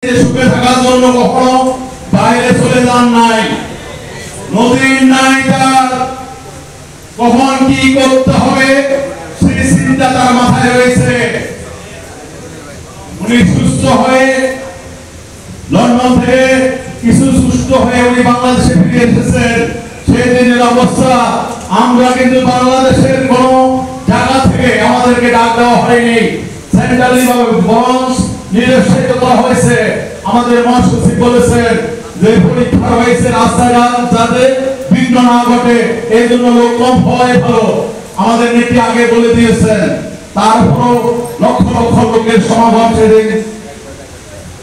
সুখে থাকার জন্য কখনো বাইরে চলে যান নাই। নদীর নায়িকার কখন কি করতে হবে সেই চিন্তা তার মাথায় রয়েছে। উনি সুস্থ হয়ে লন্ডন থেকে কিছু সুস্থ হয়ে উনি বাংলাদেশে ফিরে এসেছেন। সেই দিনের অবস্থা আমরা কিন্তু বাংলাদেশের কোন জায়গা থেকে আমাদেরকে ডাক দেওয়া হয়নি, সেন্ট্রালি বরঞ্চ নিরুৎসাহিত করা হয়েছে। আমাদের মহাসচিব বলেছেন যে পরীক্ষা হয়েছে রাস্তাঘাট যাতে বিঘ্ন না ঘটে, এই জন্য লোক কম হওয়াই ভালো। আমাদের নীতি আগে বলে দিয়েছেন। তারপর লক্ষ লক্ষ লোকের সমাগম সেদিন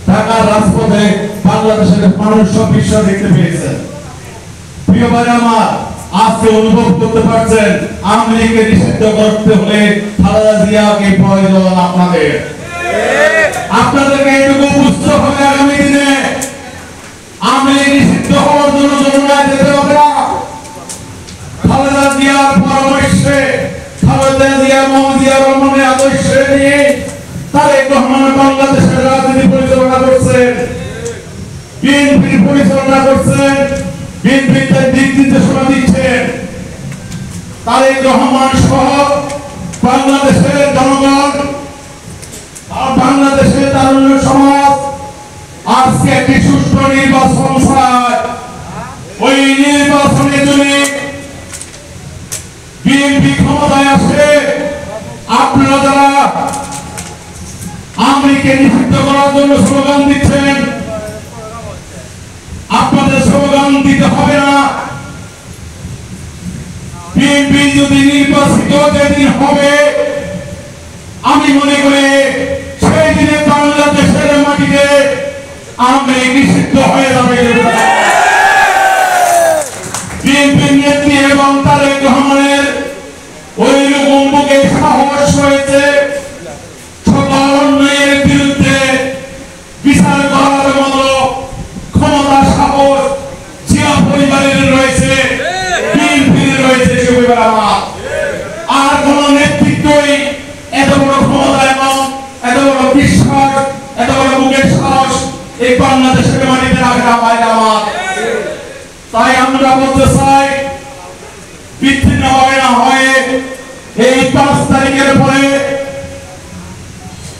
ঢাকার রাজপথে বাংলাদেশের মানুষ সব বিশ্ব দেখতে পেয়েছেন। প্রিয় ভাই আমার, আজকে অনুভব করতে পারছেন আওয়ামী লীগকে নিষিদ্ধ করতে হলে খালেদা জিয়াকে প্রয়োজন। আপনাদেরকে এটুকু বুঝতে হবে আগামী দিনে আওয়ামী লীগ নিষিদ্ধ হওয়ার জন্য যমুনায় যেতে হবে না। খালেদা জিয়ার পরামর্শে, খালেদা জিয়া মহাজিয়া রহমানের আদর্শে নিয়ে তারেক রহমান বাংলাদেশের রাজনীতি পরিচালনা করছেন, বিএনপি পরিচালনা করছেন, বিএনপিতে দিক নির্দেশনা দিচ্ছেন। তারেক রহমান সহ বাংলাদেশের জনগণ আর বাংলাদেশের তারুণ্য সমাজ আজকে একটি সুষ্ঠু নির্বাচন চায়। ওই নির্বাচনে যদি বিএনপি ক্ষমতায় আসে, আপনারা যারা আওয়ামী লীগকে নিষিদ্ধ করার জন্য স্লোগান দিচ্ছেন, আপনাদের স্লোগান দিতে হবে না। বিএনপি যদি নির্বাচিত যেদিন হবে, আমি মনে করি সেই দিনে বাংলাদেশের মাটিতে আওয়ামী লীগ নিষিদ্ধ হয়ে যাবে। বিএনপির নেত্রী এবং তারেক রহমানের ওই রকম বুকে সাহস রয়েছে সকল অন্যায়ের বিরুদ্ধে বিচার করার মতো ক্ষমতা সাহস জিয়া পরিবারের রয়েছে, বিএনপির রয়েছে। আর কোন নেতৃত্বই এত বড় ক্ষমতা এবং এত বড় বিশ্বাস, এত বড় বুকের সাহস এই বাংলাদেশের মাটিতে রাখে না ভাই আমার। তাই আমরা বলতে চাই, বিচ্ছিন্ন হবে না হয়ে এই 5 তারিখের পরে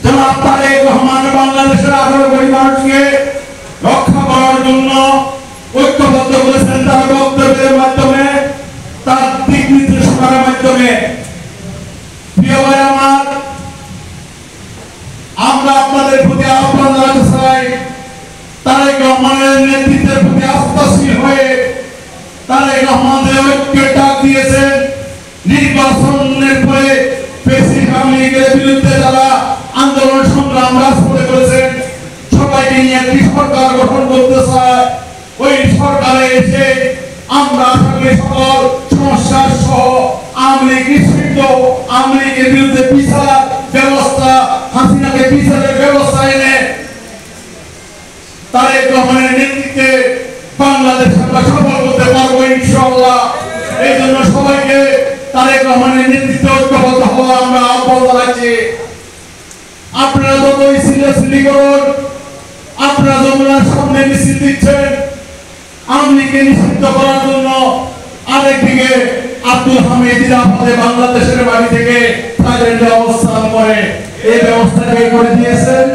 জনাব তারেক রহমান বাংলাদেশের 18 কোটি মানুষকে রক্ষা করার জন্য ঐক্যবদ্ধ করেছেন। তার বক্তব্যের মাধ্যমে, তার দিক নির্দেশনার মাধ্যমে। প্রিয় ভাই আমার, আমরা আপনাদের প্রতি আহ্বান জানাতে চাই, তারেক রহমানের নেতৃত্বের প্রতি আস্থাশীল হয়ে তারেক রহমানের ঐক্যের ডাক দিয়েছেন। নির্বাচনের পরে প্রেসিডেন্ট আওয়ামী লীগের বিরুদ্ধে যারা আন্দোলন সংগ্রাম রাজপথে করেছেন, সবাইকে নিয়ে একটি সরকার গঠন করতে চায়। ওই সরকারে এসে আমরা আসলে সকল সমস্যা সহ আওয়ামী লীগ নিষিদ্ধ, আওয়ামী লীগের বিরুদ্ধে বিচার ব্যবস্থা, হাসিনাকে বিচারের ব্যবস্থা এনে তারেক রহমানের নেতৃত্বে বাংলাদেশ আমরা সফল করতে পারবো ইনশাআল্লাহ। এই জন্য সবাইকে তারেক রহমানের নেতৃত্বে ঐক্যবদ্ধ হওয়া আমরা আহ্বান জানাচ্ছি। আপনারা যতই সিরিয়াসলি করুন, আপনারা যমুনার সামনে মিছিল দিচ্ছেন আওয়ামী লীগকে নিষিদ্ধ করার জন্য, আরেকদিকে আব্দুল হামিদ আমাদের বাংলাদেশের বাড়ি থেকে থাইল্যান্ডে অবস্থান করে এই ব্যবস্থাকে করে দিয়েছেন।